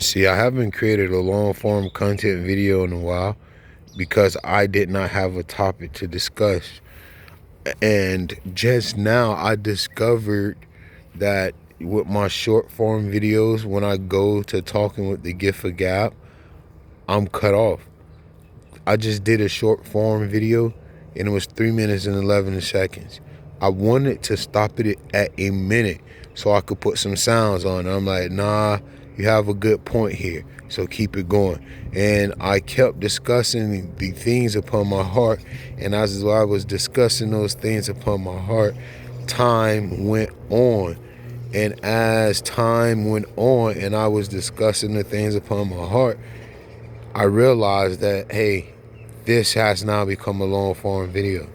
See, I haven't created a long form content video in a while because I did not have a topic to discuss. And just now I discovered that with my short form videos, when I go to talking with the gift of gab, I'm cut off. I just did a short form video and it was 3 minutes and 11 seconds. I wanted to stop it at a minute so I could put some sounds on. I'm like, nah, you have a good point here, so keep it going. And I kept discussing the things upon my heart, and as I was discussing those things upon my heart, time went on. And as time went on and I was discussing the things upon my heart, I realized that, hey, this has now become a long form video.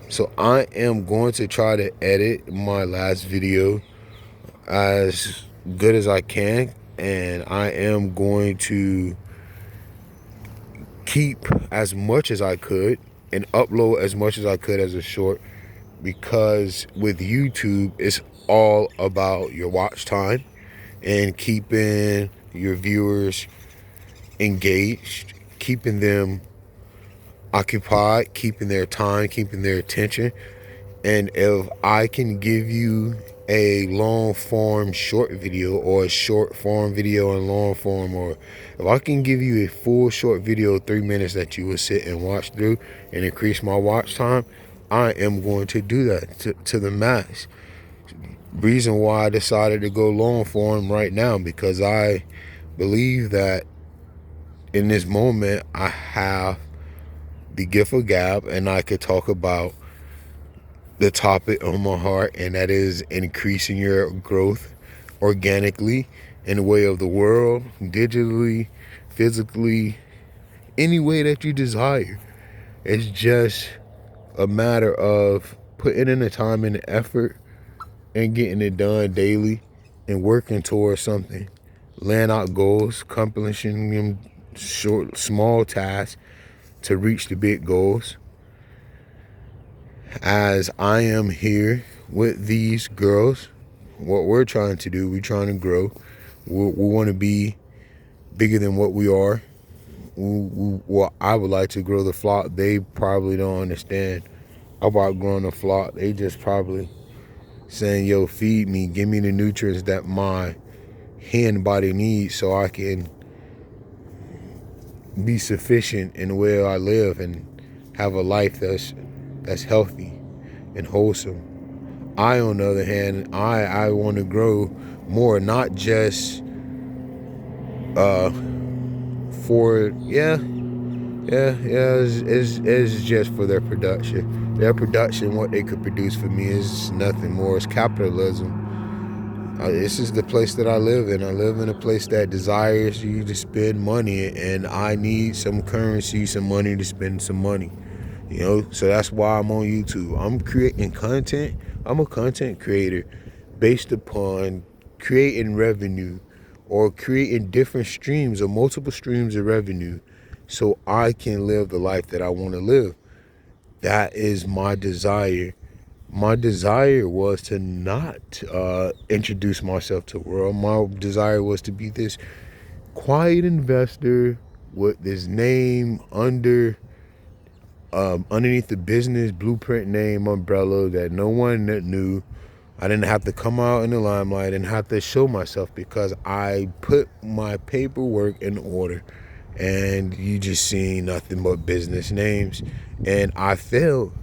So I am going to try to edit my last video as good as I can, and I am going to keep as much as I could and upload as much as I could as a short, because with YouTube it's all about your watch time and keeping your viewers engaged, keeping them occupied, keeping their time, keeping their attention. And if I can give you a long form short video, or a short form video and long form, or if I can give you a full short video, 3 minutes that you will sit and watch through and increase my watch time, I am going to do that to the max. Reason why I decided to go long form right now, because I believe that in this moment I have the gift of gab and I could talk about the topic on my heart, and that is increasing your growth organically in the way of the world, digitally, physically, any way that you desire. It's just a matter of putting in the time and the effort and getting it done daily and working towards something. Laying out goals, accomplishing them small tasks to reach the big goals. As I am here with these girls, what we're trying to do, we're trying to grow. We want to be bigger than what we are. Well, I would like to grow the flock. They probably don't understand about growing a flock. They just probably saying, yo, feed me, give me the nutrients that my hand body needs so I can be sufficient in where I live and have a life that's healthy and wholesome. I, on the other hand, I want to grow more, not just for it's just for their production. Their production, what they could produce for me is nothing more. It's capitalism. This is the place that I live in. I live in a place that desires you to spend money, and I need some currency, some money to spend some money. You know, so that's why I'm on YouTube. I'm creating content. I'm a content creator based upon creating revenue, or creating different streams or multiple streams of revenue so I can live the life that I want to live. That is my desire. My desire was to not introduce myself to the world. My desire was to be this quiet investor with this name underneath the business blueprint name umbrella that no one knew. I didn't have to come out in the limelight and have to show myself, because I put my paperwork in order, and you just seen nothing but business names, and I failed.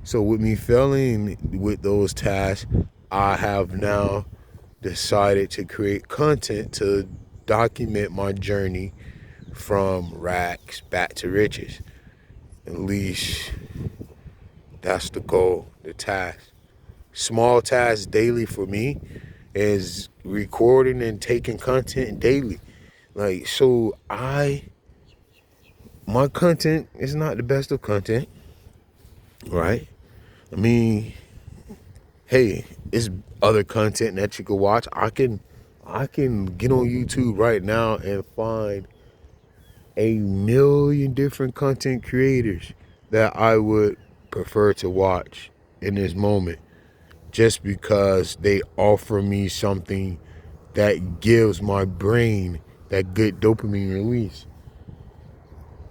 So with me failing with those tasks, I have now decided to create content to document my journey from rags back to riches. At least that's the goal, the task. Small tasks daily for me is recording and taking content daily. Like, so my content is not the best of content, right? I mean, hey, it's other content that you can watch. I can get on YouTube right now and find a million different content creators that I would prefer to watch in this moment, just because they offer me something that gives my brain that good dopamine release.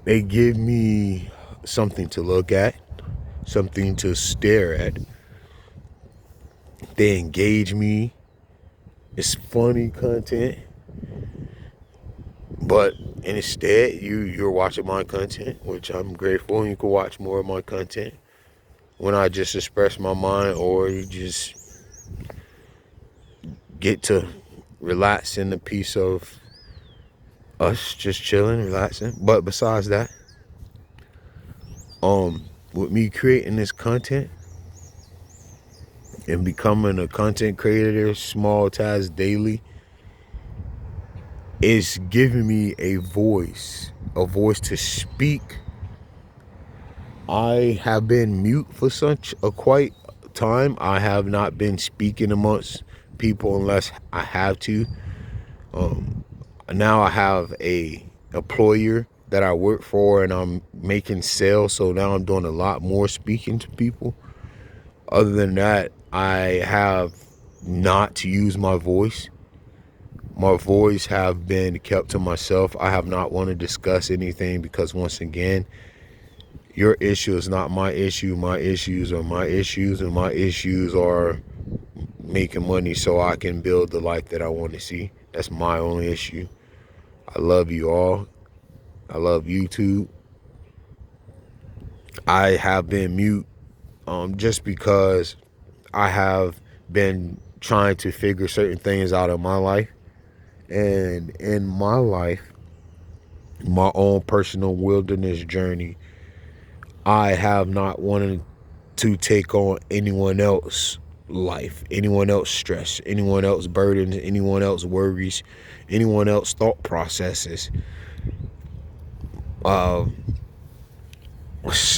They give me something to look at, something to stare at. They engage me. It's funny content. But instead, you're watching my content, which I'm grateful. You can watch more of my content when I just express my mind, or you just get to relax in the peace of us just chilling, relaxing. But besides that, with me creating this content and becoming a content creator, small task daily, it's giving me a voice to speak. I have been mute for such a quite time. I have not been speaking amongst people unless I have to. Now I have a employer that I work for, and I'm making sales, so now I'm doing a lot more speaking to people. Other than that, I have not to use my voice. My voice have been kept to myself. I have not want to discuss anything because, once again, your issue is not my issue. My issues are my issues, and my issues are making money so I can build the life that I want to see. That's my only issue. I love you all. I love YouTube. I have been mute just because I have been trying to figure certain things out in my life. And in my life, my own personal wilderness journey, I have not wanted to take on anyone else's life, anyone else's stress, anyone else's burdens, anyone else's worries, anyone else's thought processes.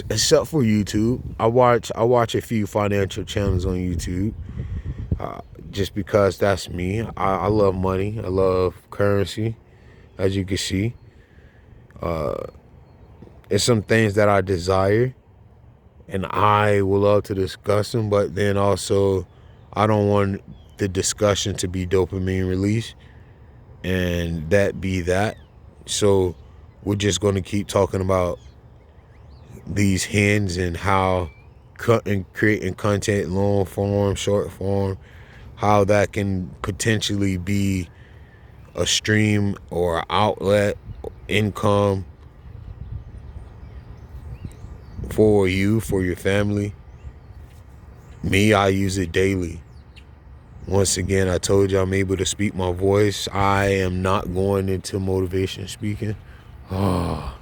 Except for YouTube. I watch a few financial channels on YouTube, just because that's me. I love money. I love currency, as you can see. It's some things that I desire, and I would love to discuss them, but then also I don't want the discussion to be dopamine release and that be that. So we're just going to keep talking about these hens and how creating content, long form, short form, how that can potentially be a stream or outlet, income for you, for your family. Me, I use it daily. Once again, I told you I'm able to speak my voice. I am not going into motivation speaking. I'm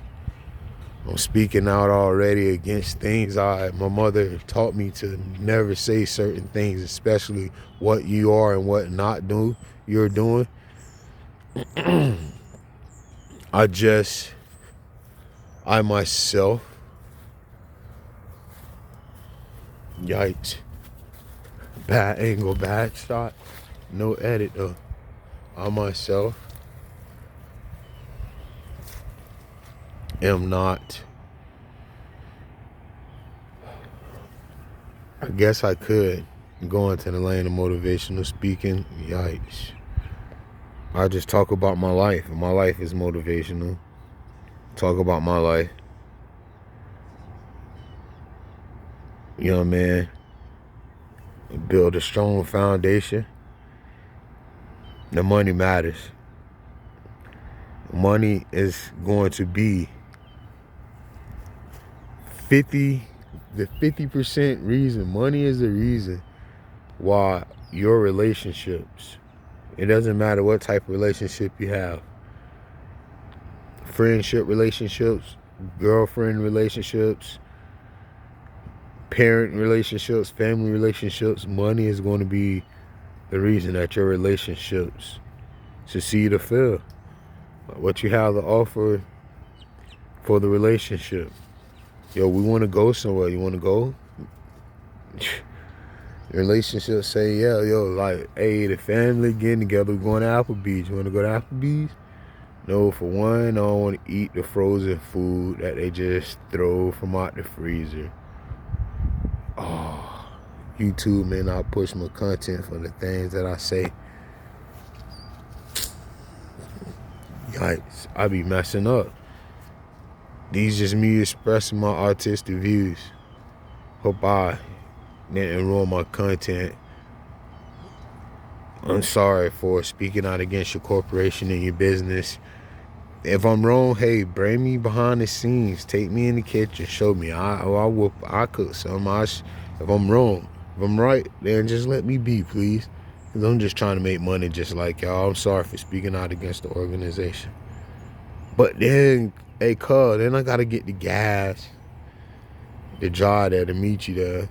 speaking out already against things my mother taught me to never say certain things, especially what you are and what not you're doing. I myself, yikes, bad angle, bad shot, no edit though. I myself am not, I guess I could go into the lane of motivational speaking. Yikes. I just talk about my life, and my life is motivational. Talk about my life. Young man, build a strong foundation. The money matters. Money is going to be the 50% reason. Money is the reason why your relationships, it doesn't matter what type of relationship you have, friendship relationships, girlfriend relationships, parent relationships, family relationships, money is going to be the reason that your relationships succeed or fail. What you have to offer for the relationship. Yo, we want to go somewhere. You want to go? Relationships say, yeah, yo, like, hey, the family getting together, we're going to Applebee's. You want to go to Applebee's? No, for one, I don't want to eat the frozen food that they just throw from out the freezer. Oh, YouTube may not push my content for the things that I say. Yikes, I be messing up. These just me expressing my artistic views. Hope I didn't ruin my content. I'm sorry for speaking out against your corporation and your business. If I'm wrong, hey, bring me behind the scenes. Take me in the kitchen. Show me. I cook some. If I'm wrong. If I'm right, then just let me be, please. Because I'm just trying to make money just like y'all. I'm sorry for speaking out against the organization. But then, hey, cuz, then I got to get the gas, the drive there to meet you there.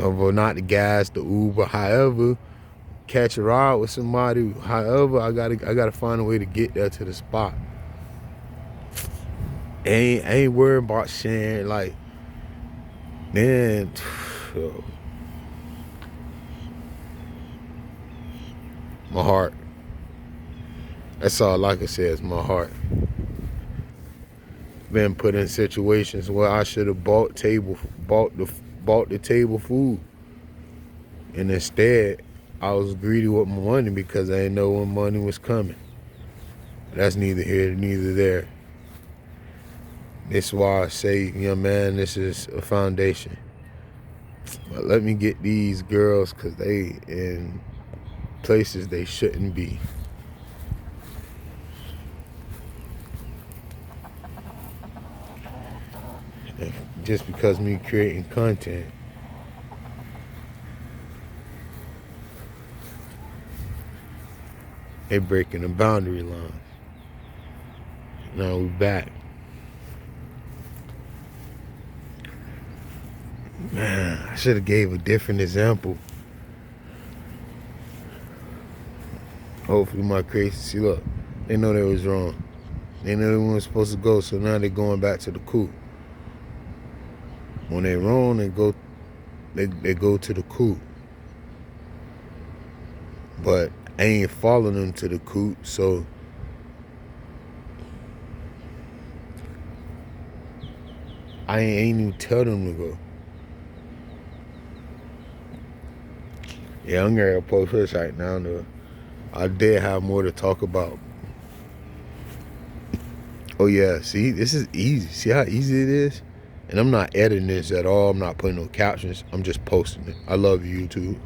Or not the gas, the Uber, however, catch a ride with somebody. However, I gotta find a way to get there to the spot. I ain't worried about sharing, like, man, my heart. That's all I can say is my heart. Been put in situations where I should have bought the table food, and instead I was greedy with my money because I didn't know when money was coming. That's neither here neither there. This is why I say, young man, this is a foundation. But let me get these girls, because they in places they shouldn't be. And just because me creating content, they breaking the boundary lines. Now we back. Man, I should have gave a different example. Hopefully my creativity, look, they know they was wrong. They know they weren't supposed to go, so now they're going back to the coop. When they wrong, they go to the coop. But I ain't following them to the coop, so I ain't even tell them to go. Yeah, I'm gonna post this right now though. I did have more to talk about. Oh yeah, see, this is easy. See how easy it is? And I'm not editing this at all. I'm not putting no captions. I'm just posting it. I love YouTube.